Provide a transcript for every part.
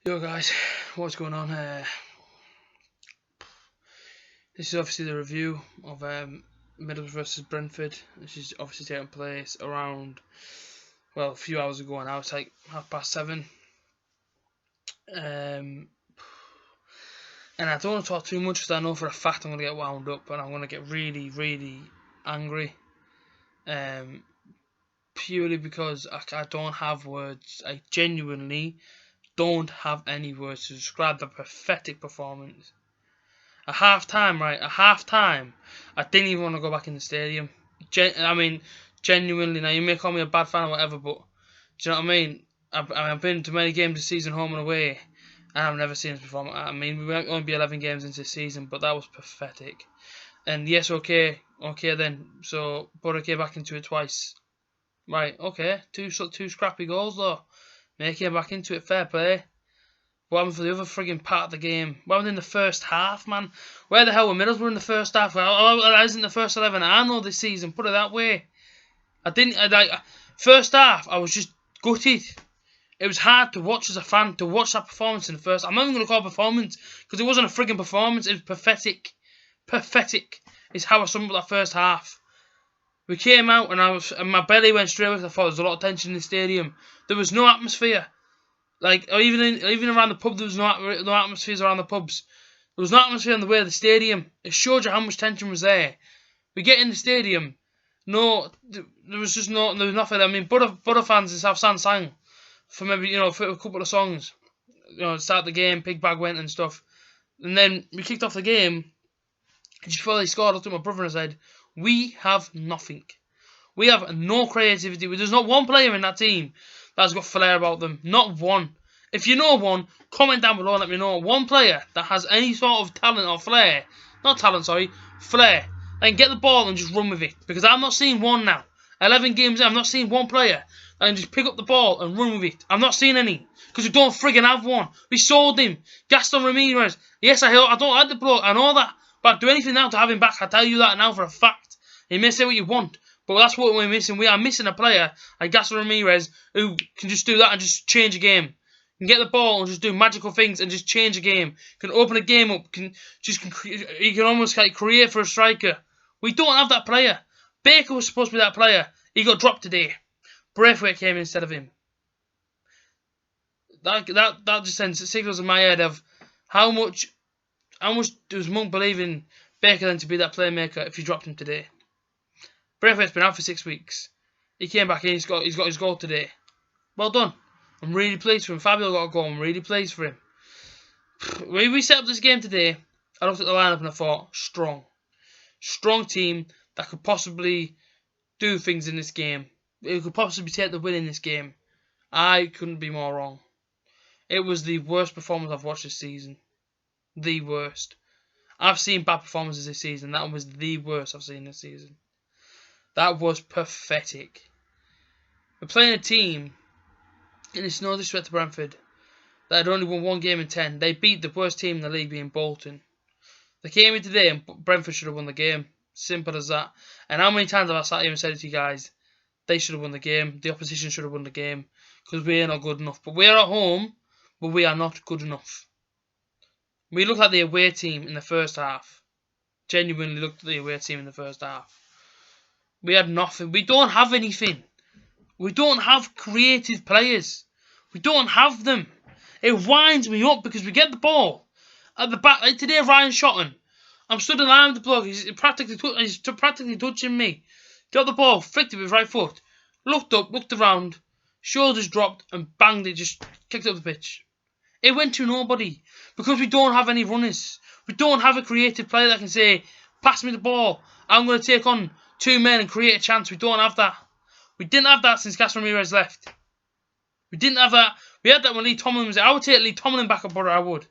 Yo guys, what's going on? This is obviously the review of Middlesbrough vs Brentford. This is obviously taking place around, well, a few hours ago now. It's like 7:30. And I don't want to talk too much because I know for a fact I'm going to get wound up and I'm going to get really, really angry. Purely because I don't have words. I genuinely don't have any words to describe the pathetic performance. At half time, right? At half time, I didn't even want to go back in the stadium. Genuinely. Now, you may call me a bad fan or whatever, but do you know what I mean? I've been to many games this season, home and away, and I've never seen this before. I mean, we might only be 11 games into the season, but that was pathetic. And yes, okay then. So, Butter came back into it twice. Right, okay. Two scrappy goals, though. They came back into it, fair play. What happened for the other frigging part of the game? What happened in the first half, man? Where the hell were Middlesbrough in the first half? Well, that isn't the first 11 I know this season, put it that way. First half, I was just gutted. It was hard to watch as a fan, to watch that performance in the first. I'm not even going to call it performance, because it wasn't a frigging performance, it was pathetic. Pathetic is how I sum up that first half. We came out and my belly went straight because I thought there was a lot of tension in the stadium. There was no atmosphere. Or even around the pub, there was no atmospheres around the pubs. There was no atmosphere on the way to the stadium. It showed you how much tension was there. We get in the stadium, there was nothing. I mean, Butter fans in South Stand sang for maybe, for a couple of songs. Start the game, Pig Bag went and stuff. And then we kicked off the game, and just before they scored, I looked at my brother and I said, we have nothing. We have no creativity. There's not one player in that team that's got flair about them. Not one. If you know one, comment down below and let me know. One player that has any sort of talent or flair. Not talent, sorry. Flair. And get the ball and just run with it. Because I'm not seeing one now. 11 games in, I'm not seeing one player that can just pick up the ball and run with it. I'm not seeing any. Because we don't friggin' have one. We sold him. Gaston Ramirez. Yes, I don't like the bloke. I know that. But I'd do anything now to have him back. I tell you that now for a fact. You may say what you want. But that's what we're missing. We are missing a player like Gaston Ramirez who can just do that and just change a game. Can get the ball and just do magical things and just change a game. Can open a game up. He can almost create for a striker. We don't have that player. Baker was supposed to be that player. He got dropped today. Braithwaite came instead of him. That just sends signals in my head of how much does Monk believe in Baker then to be that playmaker if he dropped him today. Braithwaite's been out for 6 weeks. He came back in. He's got his goal today. Well done. I'm really pleased for him. Fabio got a goal. I'm really pleased for him. When we set up this game today, I looked at the lineup and I thought, strong team that could possibly do things in this game. It could possibly take the win in this game. I couldn't be more wrong. It was the worst performance I've watched this season. The worst. I've seen bad performances this season. That was the worst I've seen this season. That was pathetic. We're playing a team, and it's no disrespect to Brentford, that had only won 1 game in 10. They beat the worst team in the league, being Bolton. They came in today, and Brentford should have won the game. Simple as that. And how many times have I sat here and said it to you guys? They should have won the game. The opposition should have won the game. Because we are not good enough. But we are at home, but we are not good enough. We looked like the away team in the first half. Genuinely looked like the away team in the first half. We had nothing. We don't have anything. We don't have creative players. We don't have them. It winds me up because we get the ball at the back. Like today, Ryan Shotton. I'm stood in line with the bloke. He's practically touching me. Got the ball, flicked it with his right foot. Looked up, looked around. Shoulders dropped and banged it. Just kicked up the pitch. It went to nobody because we don't have any runners. We don't have a creative player that can say, pass me the ball. I'm going to take on 2 men and create a chance. We don't have that. We didn't have that since Gaston Ramirez left. We didn't have that. We had that when Lee Tomlin was there. I would take Lee Tomlin back up, I would.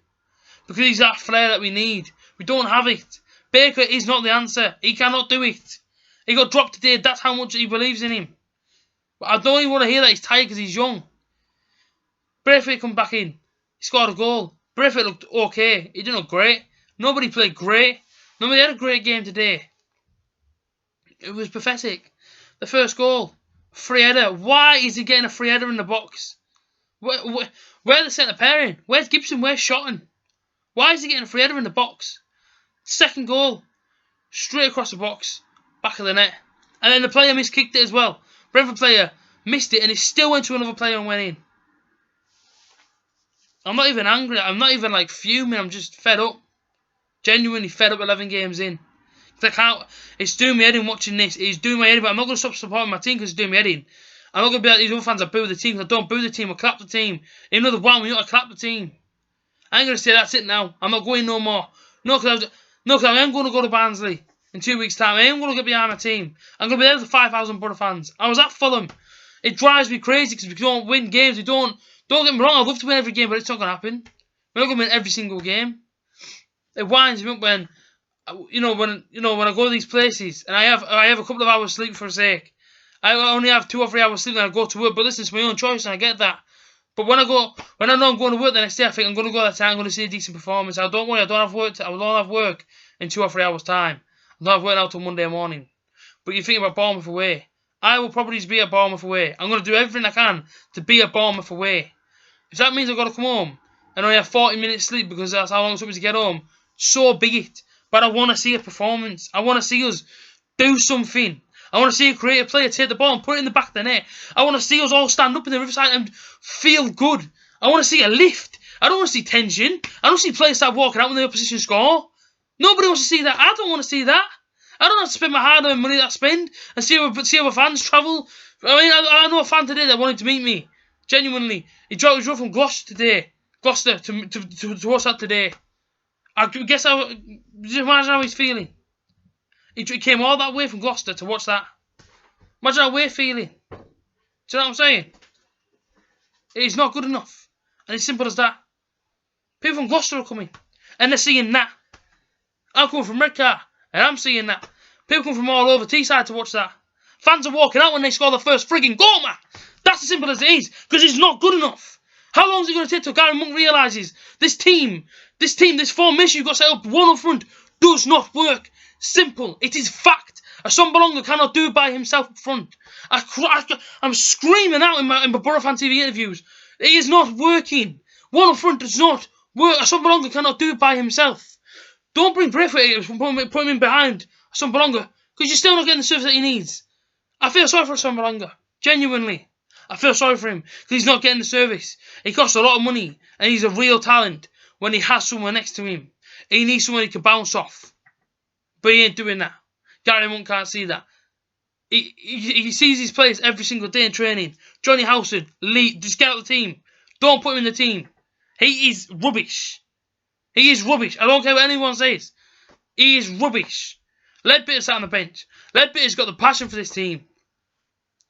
Because he's that flair that we need. We don't have it. Baker is not the answer. He cannot do it. He got dropped today. That's how much he believes in him. But I don't even want to hear that he's tired because he's young. Braithwaite come back in. He scored a goal. Braithwaite looked okay. He didn't look great. Nobody played great. Nobody had a great game today. It was pathetic. The first goal. Free header. Why is he getting a free header in the box? Where the centre pairing? Where's Gibson? Where's Shotton? Why is he getting a free header in the box? Second goal, straight across the box, back of the net. And then the player miskicked it as well. Brentford player missed it and it still went to another player and went in. I'm not even angry. I'm not even like fuming. I'm just fed up. Genuinely fed up 11 games in. It's doing me head in watching this. It's doing my head in, but I'm not going to stop supporting my team because it's doing me head in. I'm not going to be like these other fans that boo the team, because I don't boo the team, I clap the team. In another one, we ought to clap the team. I ain't going to say that's it now. I'm not going no more. No, because I am going to go to Barnsley in 2 weeks' time. I am going to get behind my team. I'm going to be there with 5,000 Borough fans. I was at Fulham. It drives me crazy because we don't win games. Don't get me wrong, I'd love to win every game, but it's not going to happen. We're not going to win every single game. It winds me up when I go to these places and I have a couple of hours sleep for a sake. I only have 2 or 3 hours sleep and I go to work, but listen, it's my own choice and I get that. But when I know I'm going to work the next day, I think I'm going to go that time, I'm going to see a decent performance. Don't worry, I don't have work in 2 or 3 hours time. I don't have work out till Monday morning. But you think about Bournemouth away. I will probably just be at Bournemouth away. I'm going to do everything I can to be at Bournemouth away. If that means I've got to come home and only have 40 minutes sleep because that's how long it took me to get home, so be it. But I want to see a performance. I want to see us do something. I want to see a creative player take the ball and put it in the back of the net. I want to see us all stand up in the riverside and feel good. I want to see a lift. I don't want to see tension. I don't see players start walking out when the opposition score. Nobody wants to see that. I don't want to see that. I don't have to spend my hard-earned money that I spend and see other fans travel. I mean, I know a fan today that wanted to meet me. Genuinely. He drove from Gloucester to watch that today. I guess just imagine how he's feeling. He came all that way from Gloucester to watch that. Imagine how we're feeling. Do you know what I'm saying? It's not good enough. And it's simple as that. People from Gloucester are coming. And they're seeing that. I'm coming from Redcar. And I'm seeing that. People come from all over Teesside to watch that. Fans are walking out when they score the first frigging goal, man. That's as simple as it is. Because it's not good enough. How long is it going to take till Gary Monk realises this formation you've got set up, one up front, does not work? Simple. It is fact. A Sombalonga cannot do it by himself up front. I'm screaming out in my Borough Fan TV interviews. It is not working. One up front does not work. A Sombalonga cannot do it by himself. Don't bring Braithwaite and put him in behind a Sombalonga because you're still not getting the service that he needs. I feel sorry for Sombalonga. Genuinely. I feel sorry for him because he's not getting the service. He costs a lot of money and he's a real talent when he has someone next to him. He needs someone he can bounce off. But he ain't doing that. Gary Monk can't see that. He sees his players every single day in training. Johnny Howson, just get out of the team. Don't put him in the team. He is rubbish. He is rubbish. I don't care what anyone says. He is rubbish. Ledbitter's sat on the bench. Ledbitter's got the passion for this team.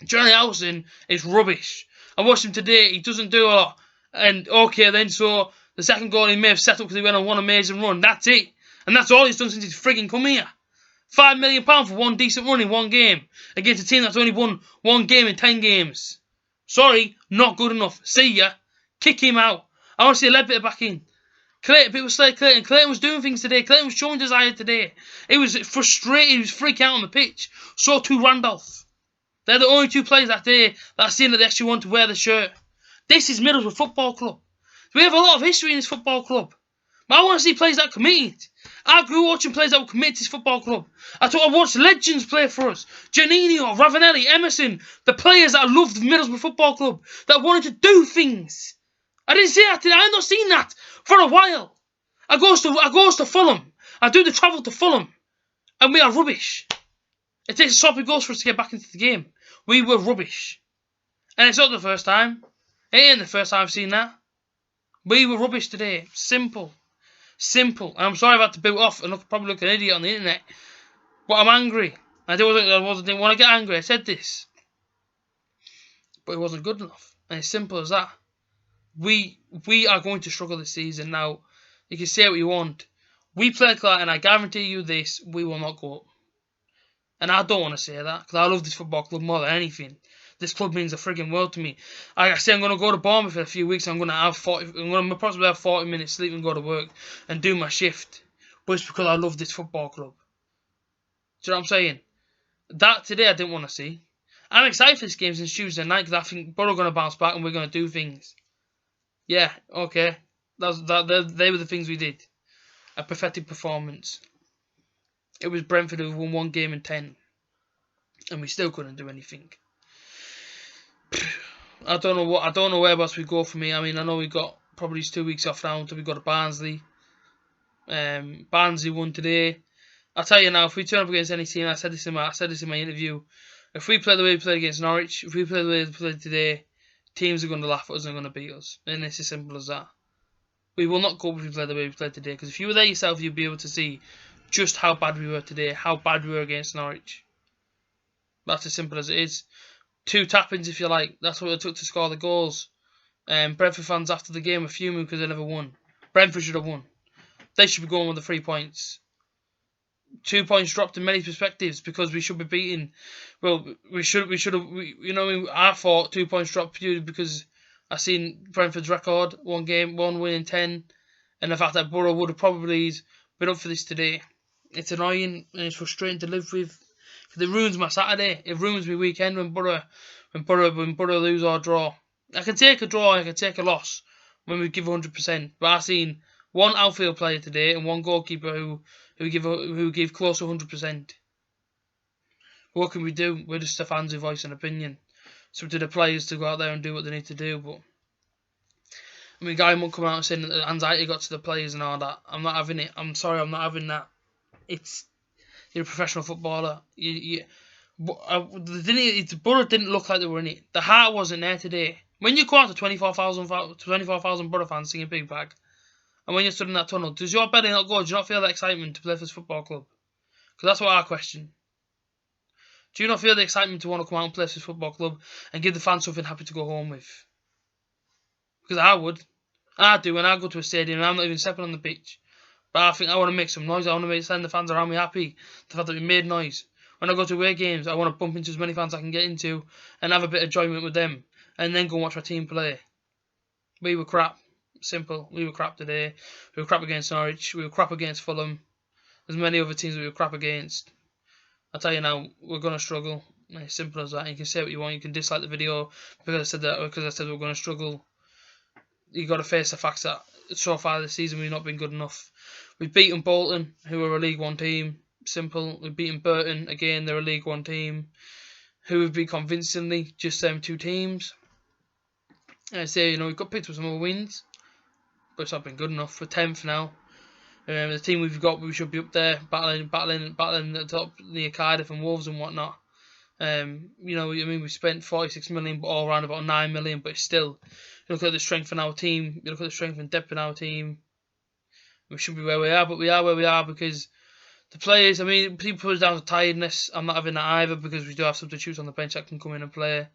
Johnny Howson is rubbish. I watched him today. He doesn't do a lot. And okay then, so the second goal he may have set up because he went on one amazing run. That's it. And that's all he's done since he's frigging come here. £5 million for one decent run in one game against a team that's only won one game in 10 games. Sorry, not good enough. See ya. Kick him out. I want to see Ledbetter back in. People say Clayton. Clayton was doing things today. Clayton was showing desire today. He was frustrated. He was freaking out on the pitch. So too Randolph. They're the only 2 players that day that I've seen that they actually want to wear the shirt. This is Middlesbrough Football Club. We have a lot of history in this football club. But I want to see players that are committed. I grew up watching players that were committed to this football club. I watched legends play for us. Janino, Ravanelli, Emerson. The players that loved Middlesbrough Football Club. That wanted to do things. I didn't see that today. I've not seen that for a while. I goes to Fulham. I do the travel to Fulham. And we are rubbish. It takes a sloppy goals for us to get back into the game. We were rubbish. And it's not the first time. It ain't the first time I've seen that. We were rubbish today. Simple. Simple. And I'm sorry I've had to boot off and probably look an idiot on the internet. But I'm angry. I didn't want to get angry. I said this. But it wasn't good enough. And it's simple as that. We are going to struggle this season. Now, you can say what you want. We play Clark and I guarantee you this, we will not go up. And I don't want to say that because I love this football club more than anything. This club means a frigging world to me. Like I say, I'm going to go to Bournemouth in a few weeks. I'm going to possibly have 40 minutes sleep and go to work and do my shift. But it's because I love this football club. Do you know what I'm saying? That today I didn't want to see. I'm excited for this game since Tuesday night because I think Borough are going to bounce back and we're going to do things. Yeah, okay. They were the things we did. A pathetic performance. It was Brentford who won 1 game in 10, and we still couldn't do anything. I don't know where else we go from here. I mean, I know we got probably 2 weeks off now until we got to Barnsley. Barnsley won today. I'll tell you now, if we turn up against any team, I said this in my interview. If we play the way we played against Norwich, if we play the way we played today, teams are going to laugh at us and are going to beat us. And it's as simple as that. We will not cope if we play the way we played today. Because if you were there yourself, you'd be able to see just how bad we were today, how bad we were against Norwich. That's as simple as it is. 2 tap-ins, if you like. That's what it took to score the goals. Brentford fans after the game were fuming because they never won. Brentford should have won. They should be going with the 3 points. 2 points dropped in many perspectives because we should be beating. Well, we should have. I thought 2 points dropped purely because I seen Brentford's record, 1 game, 1 win in 10, and the fact that Borough would have probably been up for this today. It's annoying and it's frustrating to live with. It ruins my Saturday. It ruins my weekend when Borough lose or draw. I can take a draw, I can take a loss when we give 100%. But I've seen 1 outfield player today and 1 goalkeeper who give close to 100%. What can we do? We're just the fans who voice an opinion. It's up to the players to go out there and do what they need to do. But I mean, Guy won't come out and saying that the anxiety got to the players and all that. I'm not having it. I'm sorry, I'm not having that. You're a professional footballer. Borough didn't look like they were in it. The heart wasn't there today. When you go out to 24,000 Borough fans singing Big Bag, and when you're stood in that tunnel, does your belly not go? Do you not feel that excitement to play for this football club? Because that's what I question. Do you not feel the excitement to want to come out and play for this football club and give the fans something happy to go home with? Because I would. I do, and I go to a stadium and I'm not even stepping on the pitch. But I think I want to make some noise. I want to send the fans around me happy. The fact that we made noise. When I go to away games, I want to bump into as many fans as I can get into and have a bit of enjoyment with them. And then go and watch our team play. We were crap. Simple. We were crap today. We were crap against Norwich. We were crap against Fulham. There's many other teams we were crap against. I'll tell you now, we're going to struggle. It's simple as that. You can say what you want. You can dislike the video because I said that, or because I said we're going to struggle. You've got to face the facts that so far this season we've not been good enough. We've beaten Bolton, who are a League One team. Simple. We've beaten Burton, again, they're a League One team. Who have beat convincingly, just them 2 teams. And I say, we've got picked up some more wins, but it's not been good enough. We're 10th now. The team we've got, we should be up there, battling at the top near Cardiff and Wolves and whatnot. We spent 46 million, but all around about 9 million, but still, you look at the strength in our team, you look at the strength and depth in our team, we should be where we are, but we are where we are because the players, people put us down to tiredness. I'm not having that either because we do have substitutes on the bench that can come in and play.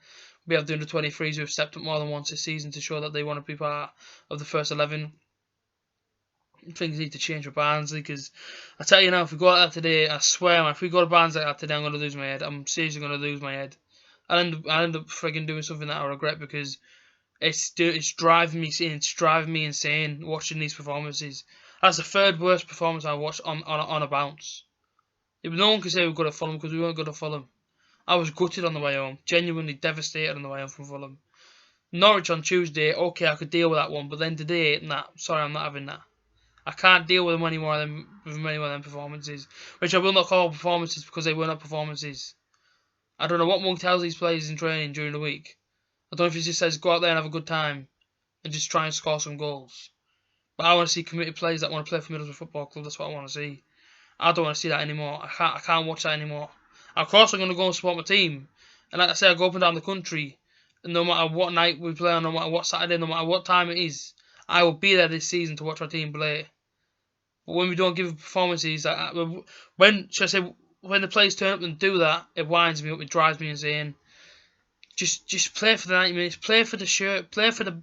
We have the under-23s who have stepped up more than once this season to show that they want to be part of the first 11. Things need to change with Barnsley because I tell you now, if we go out there today, I swear, man, if we go to Barnsley like that today, I'm going to lose my head. I'm seriously going to lose my head. I'll end up frigging doing something that I regret because it's driving me insane watching these performances. That's the 3rd worst performance I watched on a bounce. No one can say we're good at Fulham because we weren't good at Fulham. I was gutted on the way home, genuinely devastated on the way home from Fulham. Norwich on Tuesday, okay, I could deal with that one, but then today, nah, sorry, I'm not having that. I can't deal with many more of them performances, which I will not call performances because they were not performances. I don't know what Monk tells these players in training during the week. I don't know if he just says go out there and have a good time and just try and score some goals. But I want to see committed players that want to play for Middlesbrough Football Club. That's what I want to see. I don't want to see that anymore. I can't watch that anymore. Of course, I'm going to go and support my team. And like I say, I go up and down the country. And no matter what night we play, no matter what Saturday, no matter what time it is, I will be there this season to watch our team play. But when we don't give performances, when the players turn up and do that, it winds me up, it drives me insane. Just play for the 90 minutes, play for the shirt, play for the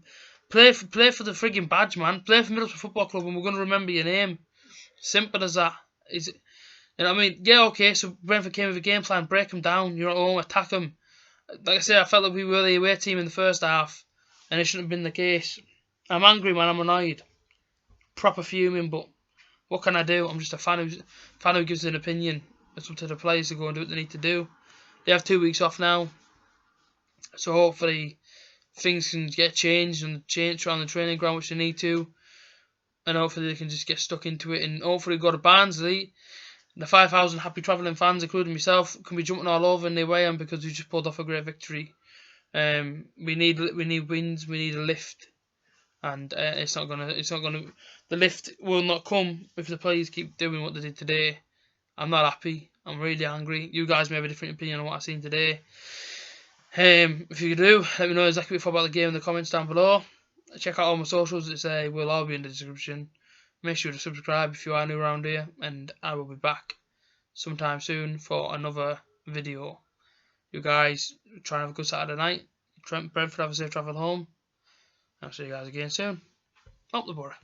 frigging badge, man. Play for Middlesbrough Football Club, and we're going to remember your name. Simple as that. Is it? You know what I mean? Yeah, okay. So Brentford came with a game plan, break them down. You're at home, attack them. Like I say, I felt like we were the away team in the first half, and it shouldn't have been the case. I'm angry, man. I'm annoyed, proper fuming. But what can I do? I'm just a fan who gives an opinion. It's up to the players to go and do what they need to do. They have 2 weeks off now, so hopefully things can get changed and change around the training ground, which they need to, and hopefully they can just get stuck into it, and hopefully go to Barnsley. The 5,000 happy travelling fans, including myself, can be jumping all over in their way, and because we just pulled off a great victory. We need wins. We need a lift, and it's not gonna. The lift will not come if the players keep doing what they did today. I'm not happy. I'm really angry. You guys may have a different opinion on what I've seen today. If you do, let me know exactly what you thought about the game in the comments down below. Check out all my socials. Will all be in the description. Make sure to subscribe if you are new around here, and I will be back sometime soon for another video. You guys try and have a good Saturday night. Brentford have a safe travel home. I'll see you guys again soon. Up the borough.